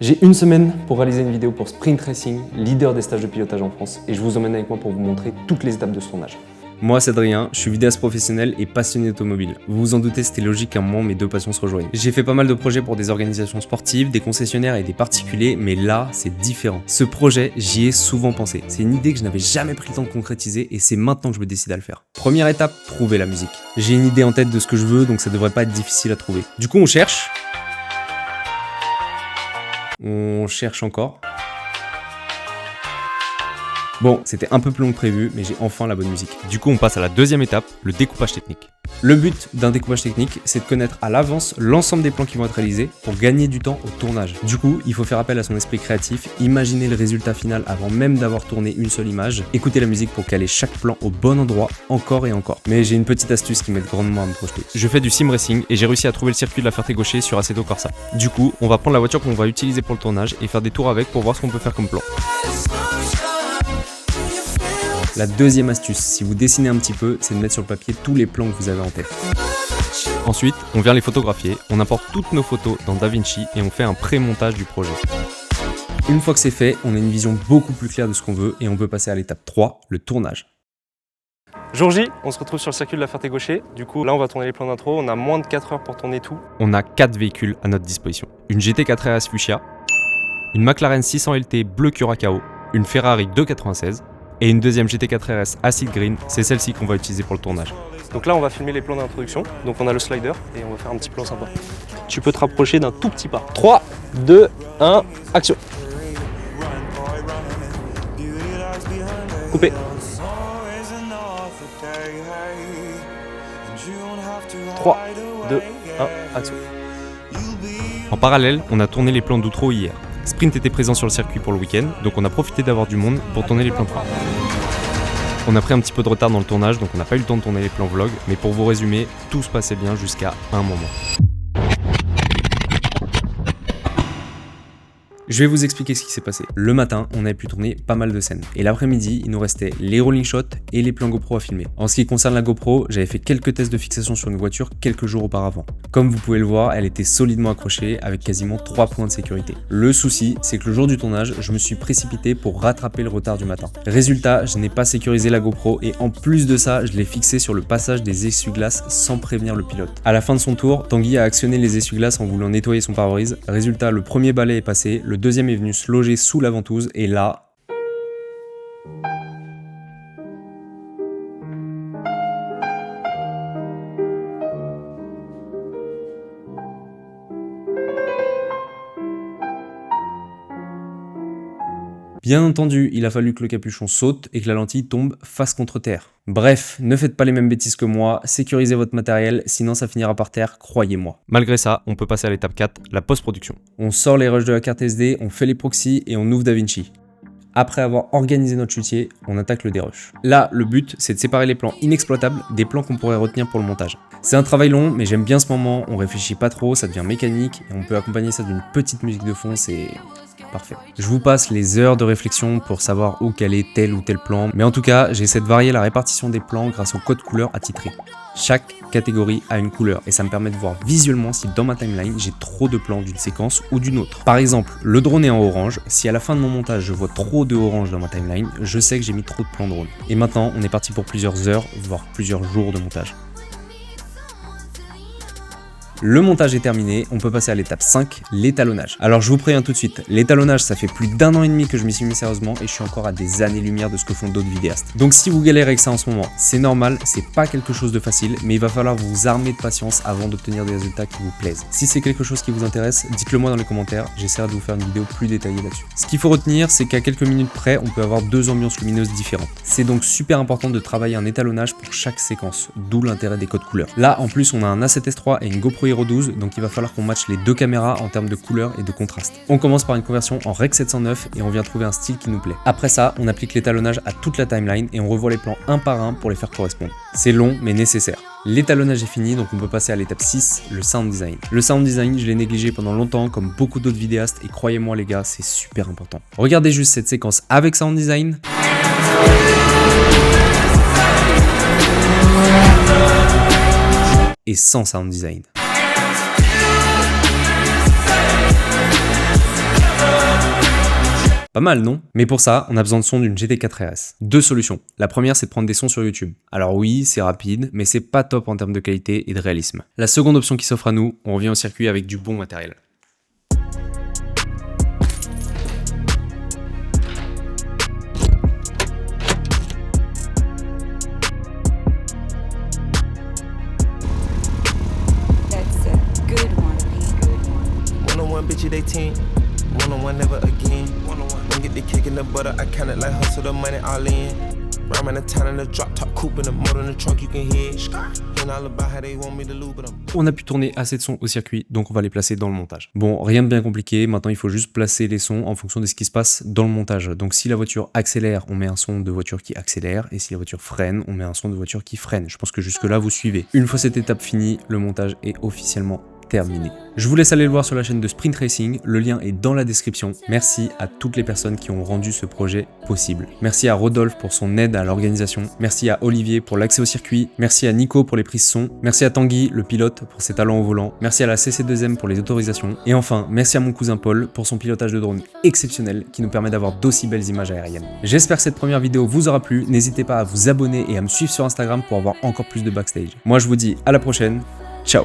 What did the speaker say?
J'ai une semaine pour réaliser une vidéo pour Sprint Racing, leader des stages de pilotage en France, et je vous emmène avec moi pour vous montrer toutes les étapes de ce tournage. Moi c'est Adrien, je suis vidéaste professionnel et passionné d'automobile. Vous vous en doutez, c'était logique qu'à un moment mes deux passions se rejoignent. J'ai fait pas mal de projets pour des organisations sportives, des concessionnaires et des particuliers, mais là c'est différent. Ce projet, j'y ai souvent pensé. C'est une idée que je n'avais jamais pris le temps de concrétiser et c'est maintenant que je me décide à le faire. Première étape, trouver la musique. J'ai une idée en tête de ce que je veux, donc ça devrait pas être difficile à trouver. Du coup on cherche. On cherche encore. Bon, c'était un peu plus long que prévu, mais j'ai enfin la bonne musique. Du coup, on passe à la deuxième étape, le découpage technique. Le but d'un découpage technique, c'est de connaître à l'avance l'ensemble des plans qui vont être réalisés pour gagner du temps au tournage. Du coup, il faut faire appel à son esprit créatif, imaginer le résultat final avant même d'avoir tourné une seule image, écouter la musique pour caler chaque plan au bon endroit, encore et encore. Mais j'ai une petite astuce qui m'aide grandement à me projeter. Je fais du sim racing et j'ai réussi à trouver le circuit de la Ferté-Gaucher sur Assetto Corsa. Du coup, on va prendre la voiture qu'on va utiliser pour le tournage et faire des tours avec pour voir ce qu'on peut faire comme plan. La deuxième astuce, si vous dessinez un petit peu, c'est de mettre sur le papier tous les plans que vous avez en tête. Ensuite, on vient les photographier, on importe toutes nos photos dans DaVinci et on fait un pré-montage du projet. Une fois que c'est fait, on a une vision beaucoup plus claire de ce qu'on veut et on peut passer à l'étape 3, le tournage. Jour J, on se retrouve sur le circuit de la Ferté-Gaucher. Du coup, là, on va tourner les plans d'intro. On a moins de 4 heures pour tourner tout. On a 4 véhicules à notre disposition. Une GT4 RS Fuchsia, une McLaren 600 LT bleu Curacao, une Ferrari 296, et une deuxième GT4 RS Acid Green, c'est celle-ci qu'on va utiliser pour le tournage. Donc là on va filmer les plans d'introduction, donc on a le slider et on va faire un petit plan sympa. Tu peux te rapprocher d'un tout petit pas. 3, 2, 1, action. Coupé. 3, 2, 1, action. En parallèle, on a tourné les plans d'outro hier. Sprint était présent sur le circuit pour le week-end, donc on a profité d'avoir du monde pour tourner les plans de fin. On a pris un petit peu de retard dans le tournage, donc on n'a pas eu le temps de tourner les plans vlog, mais pour vous résumer, tout se passait bien jusqu'à un moment. Je vais vous expliquer ce qui s'est passé. Le matin, on avait pu tourner pas mal de scènes. Et l'après-midi, il nous restait les rolling shots et les plans GoPro à filmer. En ce qui concerne la GoPro, j'avais fait quelques tests de fixation sur une voiture quelques jours auparavant. Comme vous pouvez le voir, elle était solidement accrochée avec quasiment 3 points de sécurité. Le souci, c'est que le jour du tournage, je me suis précipité pour rattraper le retard du matin. Résultat, je n'ai pas sécurisé la GoPro et en plus de ça, je l'ai fixée sur le passage des essuie-glaces sans prévenir le pilote. À la fin de son tour, Tanguy a actionné les essuie-glaces en voulant nettoyer son pare-brise. Résultat, le premier balai est passé, le deuxième est venu se loger sous la ventouse et là... Bien entendu, il a fallu que le capuchon saute et que la lentille tombe face contre terre. Bref, ne faites pas les mêmes bêtises que moi, sécurisez votre matériel, sinon ça finira par terre, croyez-moi. Malgré ça, on peut passer à l'étape 4, la post-production. On sort les rushs de la carte SD, on fait les proxys et on ouvre DaVinci. Après avoir organisé notre chutier, on attaque le dérush. Là, le but, c'est de séparer les plans inexploitables des plans qu'on pourrait retenir pour le montage. C'est un travail long, mais j'aime bien ce moment, on réfléchit pas trop, ça devient mécanique, et on peut accompagner ça d'une petite musique de fond, c'est... parfait. Je vous passe les heures de réflexion pour savoir où caler tel ou tel plan, mais en tout cas, j'essaie de varier la répartition des plans grâce au code couleur attitré. Chaque catégorie a une couleur et ça me permet de voir visuellement si dans ma timeline j'ai trop de plans d'une séquence ou d'une autre. Par exemple, le drone est en orange, si à la fin de mon montage je vois trop de orange dans ma timeline, je sais que j'ai mis trop de plans drone. Et maintenant, on est parti pour plusieurs heures, voire plusieurs jours de montage. Le montage est terminé, on peut passer à l'étape 5, l'étalonnage. Alors je vous préviens tout de suite, l'étalonnage ça fait plus d'1 an et demi que je m'y suis mis sérieusement et je suis encore à des années-lumière de ce que font d'autres vidéastes. Donc si vous galérez avec ça en ce moment, c'est normal, c'est pas quelque chose de facile, mais il va falloir vous armer de patience avant d'obtenir des résultats qui vous plaisent. Si c'est quelque chose qui vous intéresse, dites-le moi dans les commentaires, j'essaierai de vous faire une vidéo plus détaillée là-dessus. Ce qu'il faut retenir, c'est qu'à quelques minutes près, on peut avoir 2 ambiances lumineuses différentes. C'est donc super important de travailler un étalonnage pour chaque séquence, d'où l'intérêt des codes couleurs. Là en plus on a un A7S3 et une GoPro Hero 12, donc il va falloir qu'on matche les deux caméras en termes de couleur et de contraste. On commence par une conversion en Rec 709 et on vient trouver un style qui nous plaît. Après ça, on applique l'étalonnage à toute la timeline et on revoit les plans un par un pour les faire correspondre. C'est long mais nécessaire. L'étalonnage est fini, donc on peut passer à l'étape 6, le sound design. Le sound design, je l'ai négligé pendant longtemps comme beaucoup d'autres vidéastes et croyez-moi les gars, c'est super important. Regardez juste cette séquence avec sound design. Et sans sound design. Pas mal, non? Mais pour ça, on a besoin de sons d'une GT4 RS. Deux solutions. La première, c'est de prendre des sons sur YouTube. Alors oui, c'est rapide, mais c'est pas top en termes de qualité et de réalisme. La seconde option qui s'offre à nous, on revient au circuit avec du bon matériel. Bitch, they 10, one-on-one never again. Don't get the cake in the butter, I kinda like hustle the money all in. Rhyming the town in the drop top coupe in the motor in the trunk, you can hear it. And all about how they want me to lose, but On a pu tourner assez de sons au circuit, donc on va les placer dans le montage. Bon, rien de bien compliqué, maintenant il faut juste placer les sons en fonction de ce qui se passe dans le montage. Donc si la voiture accélère, on met un son de voiture qui accélère, et si la voiture freine, on met un son de voiture qui freine. Je pense que jusque là vous suivez. Une fois cette étape finie, le montage est officiellement terminé. Je vous laisse aller le voir sur la chaîne de Sprint Racing, le lien est dans la description. Merci à toutes les personnes qui ont rendu ce projet possible. Merci à Rodolphe pour son aide à l'organisation, merci à Olivier pour l'accès au circuit, merci à Nico pour les prises son, merci à Tanguy, le pilote, pour ses talents au volant, merci à la CC2M pour les autorisations, et enfin, merci à mon cousin Paul pour son pilotage de drone exceptionnel qui nous permet d'avoir d'aussi belles images aériennes. J'espère que cette première vidéo vous aura plu, n'hésitez pas à vous abonner et à me suivre sur Instagram pour avoir encore plus de backstage. Moi je vous dis à la prochaine, ciao.